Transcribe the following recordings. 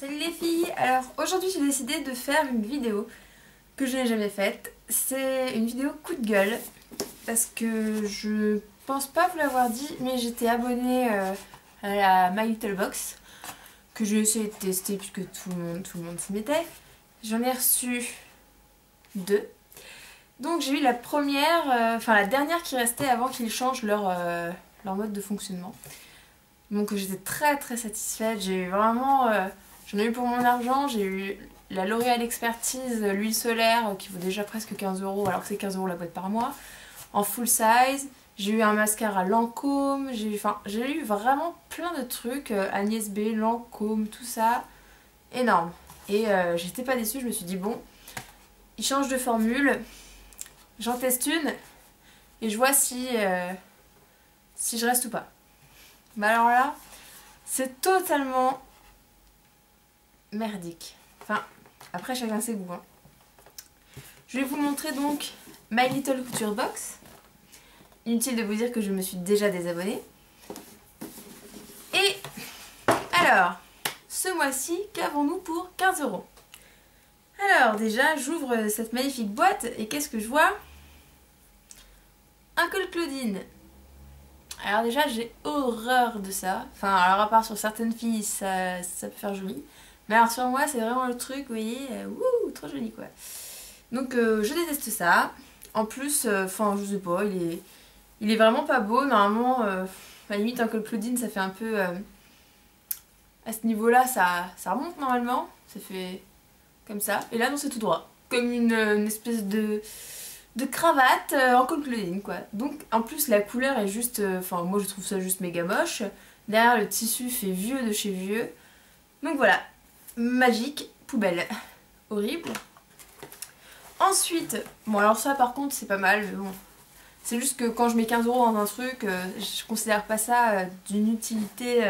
Salut les filles. Alors aujourd'hui j'ai décidé de faire une vidéo que je n'ai jamais faite. C'est une vidéo coup de gueule parce que je pense pas vous l'avoir dit, mais j'étais abonnée à la My Little Box que j'ai essayé de tester puisque tout le monde s'y mettait. J'en ai reçu 2. Donc j'ai eu la première, enfin la dernière qui restait avant qu'ils changent leur mode de fonctionnement. Donc j'étais très satisfaite. J'ai eu vraiment... j'en ai eu pour mon argent. J'ai eu la L'Oréal Expertise, l'huile solaire qui vaut déjà presque 15 € alors que c'est 15 € la boîte par mois. En full size. J'ai eu un mascara Lancôme. J'ai eu vraiment plein de trucs. Agnès B, Lancôme, tout ça. Énorme. Et j'étais pas déçue. Je me suis dit bon, ils changent de formule. J'en teste une. Et je vois si je reste ou pas. Mais alors là, c'est totalement merdique. Enfin, après chacun ses goûts. Hein. Je vais vous montrer donc My Little Couture Box. Inutile de vous dire que je me suis déjà désabonnée. Et alors, ce mois-ci, qu'avons-nous pour 15 €? Alors déjà, j'ouvre cette magnifique boîte et qu'est-ce que je vois? Un col Claudine. Alors déjà j'ai horreur de ça, enfin alors à part sur certaines filles ça peut faire joli, mais alors sur moi c'est vraiment le truc, vous voyez, wouh, trop joli quoi. Donc je déteste ça, en plus, enfin je sais pas, il est vraiment pas beau, normalement, à la limite un col Claudine ça fait un peu, à ce niveau là ça remonte normalement, ça fait comme ça, et là non c'est tout droit, comme une espèce de cravate en col Claudine quoi. Donc en plus la couleur est juste, enfin moi je trouve ça juste méga moche. Derrière le tissu fait vieux de chez vieux. Donc voilà, magique, poubelle. Horrible. Ensuite, bon alors ça par contre c'est pas mal, mais bon. C'est juste que quand je mets 15 € dans un truc, je considère pas ça d'une utilité...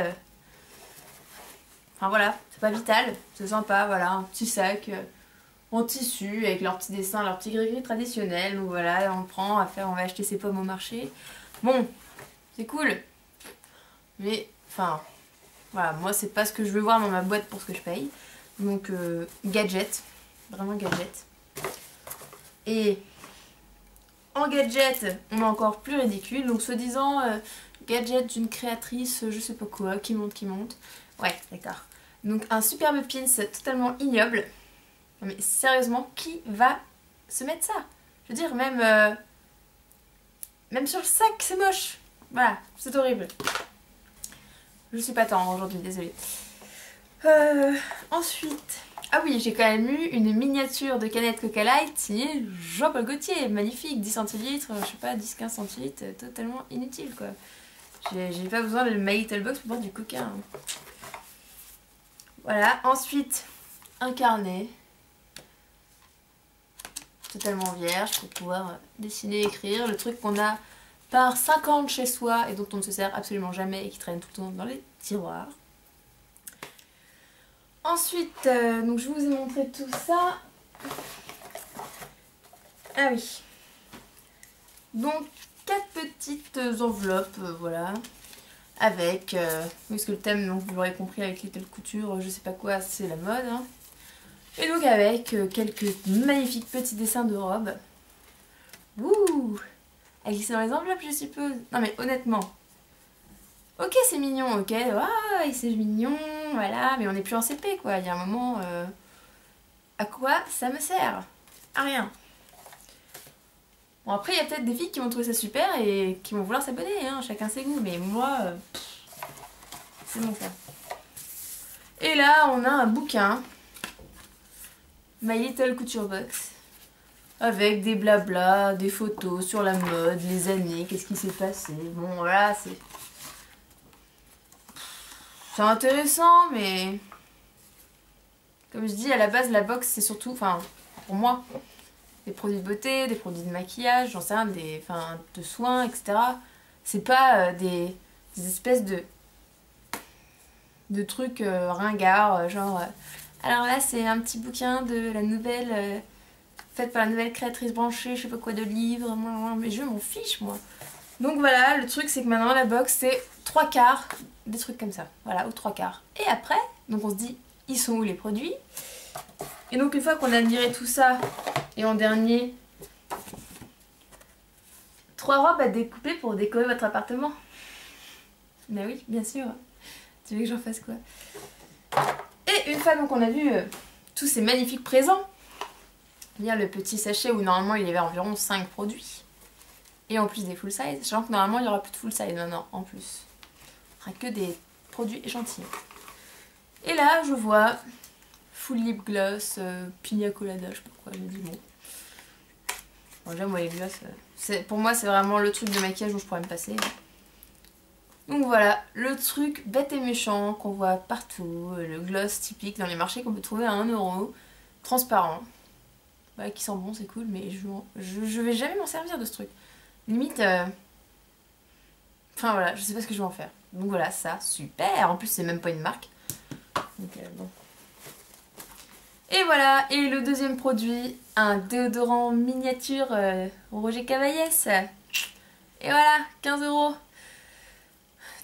Enfin voilà, c'est pas vital, c'est sympa, voilà, un petit sac... en tissu avec leurs petits dessins, leurs petits gris-gris traditionnels. Donc voilà, on prend à faire, on va acheter ses pommes au marché. Bon, c'est cool. Mais, enfin, voilà, moi c'est pas ce que je veux voir dans ma boîte pour ce que je paye. Donc, gadget, vraiment gadget. Et en gadget, on est encore plus ridicule. Donc, soi-disant, gadget d'une créatrice, je sais pas quoi, qui monte. Ouais, d'accord. Donc, un superbe pins totalement ignoble. Mais sérieusement, qui va se mettre ça? Je veux dire, même sur le sac, c'est moche. Voilà, c'est horrible. Je suis pas tant aujourd'hui, désolée. Ensuite, ah oui, j'ai quand même eu une miniature de canette Coca Light signée Jean-Paul Gaultier. Magnifique, 10 centilitres, je sais pas, 10-15 centilitres, totalement inutile quoi. J'ai pas besoin de My Little Box pour boire du coca. Hein. Voilà, ensuite, un carnet. Totalement vierge pour pouvoir dessiner, écrire, le truc qu'on a par 50 chez soi et dont on ne se sert absolument jamais et qui traîne tout le temps dans les tiroirs. Ensuite, donc je vous ai montré tout ça. Ah oui. Donc 4 petites enveloppes, voilà, avec, puisque le thème, donc vous l'aurez compris avec Little Couture, je sais pas quoi, c'est la mode, hein. Et donc avec quelques magnifiques petits dessins de robes. Ouh, à glisser dans les enveloppes je suppose. Non mais honnêtement. Ok c'est mignon, ok, ah, c'est mignon, voilà, mais on n'est plus en CP quoi. Il y a un moment, à quoi ça me sert? À rien. Bon après il y a peut-être des filles qui vont trouver ça super et qui vont vouloir s'abonner, hein, chacun ses goûts, mais moi, c'est mon cas. Et là on a un bouquin. My Little Couture Box, avec des blabla, des photos sur la mode, les années, qu'est-ce qui s'est passé. Bon voilà, c'est intéressant, mais comme je dis, à la base la box c'est surtout, enfin pour moi, des produits de beauté, des produits de maquillage, j'en sais rien, de soins, etc. C'est pas des espèces de trucs ringards, genre... alors là c'est un petit bouquin de la nouvelle, faite par la nouvelle créatrice branchée, je sais pas quoi, de livres, mais je m'en fiche moi. Donc voilà, le truc c'est que maintenant la box c'est 3/4 des trucs comme ça, voilà, ou 3/4. Et après, donc on se dit, ils sont où les produits? Et donc une fois qu'on a admiré tout ça, et en dernier, 3 robes à découper pour décorer votre appartement. Bah oui, bien sûr. Tu veux que j'en fasse quoi? Et une fois donc on a vu tous ces magnifiques présents, il y a le petit sachet où normalement il y avait environ 5 produits. Et en plus des full size, sachant que normalement il n'y aura plus de full size maintenant en plus. Il n'y aura que des produits échantillons. Et là je vois full lip gloss, pina colada, je sais pas quoi, je me dis bon. Bon déjà moi les gloss, pour moi c'est vraiment le truc de maquillage où je pourrais me passer. Donc voilà, le truc bête et méchant qu'on voit partout, le gloss typique dans les marchés qu'on peut trouver à 1 €, transparent. Bah, qui sent bon, c'est cool, mais je vais jamais m'en servir de ce truc. Limite, enfin voilà, je sais pas ce que je vais en faire. Donc voilà, ça, super. En plus, c'est même pas une marque. Donc bon. Et voilà, et le deuxième produit, un déodorant miniature Roger Cavaillès. Et voilà, 15 €.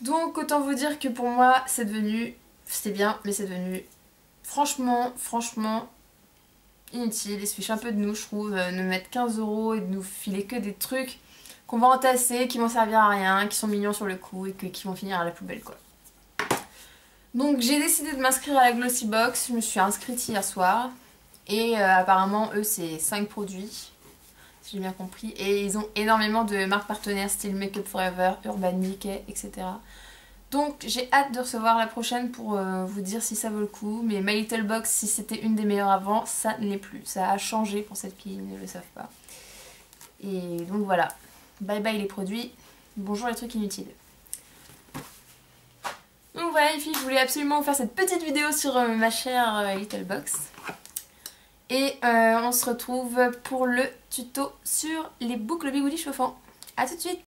Donc autant vous dire que pour moi, c'est devenu, c'était bien, mais c'est devenu franchement inutile. Il se fiche un peu de nous, je trouve, de mettre 15 € et de nous filer que des trucs qu'on va entasser, qui vont servir à rien, qui sont mignons sur le coup et qui vont finir à la poubelle quoi. Donc j'ai décidé de m'inscrire à la Glossy Box, je me suis inscrite hier soir et apparemment eux c'est 5 produits, si j'ai bien compris, et ils ont énormément de marques partenaires style Make Up Forever, Urban Decay, etc. Donc j'ai hâte de recevoir la prochaine pour vous dire si ça vaut le coup, mais My Little Box, si c'était une des meilleures avant, ça ne l'est plus, ça a changé pour celles qui ne le savent pas. Et donc voilà, bye bye les produits, bonjour les trucs inutiles. Donc voilà les filles, je voulais absolument vous faire cette petite vidéo sur ma chère Little Box. Et on se retrouve pour le tuto sur les boucles bigoudi chauffants. A tout de suite!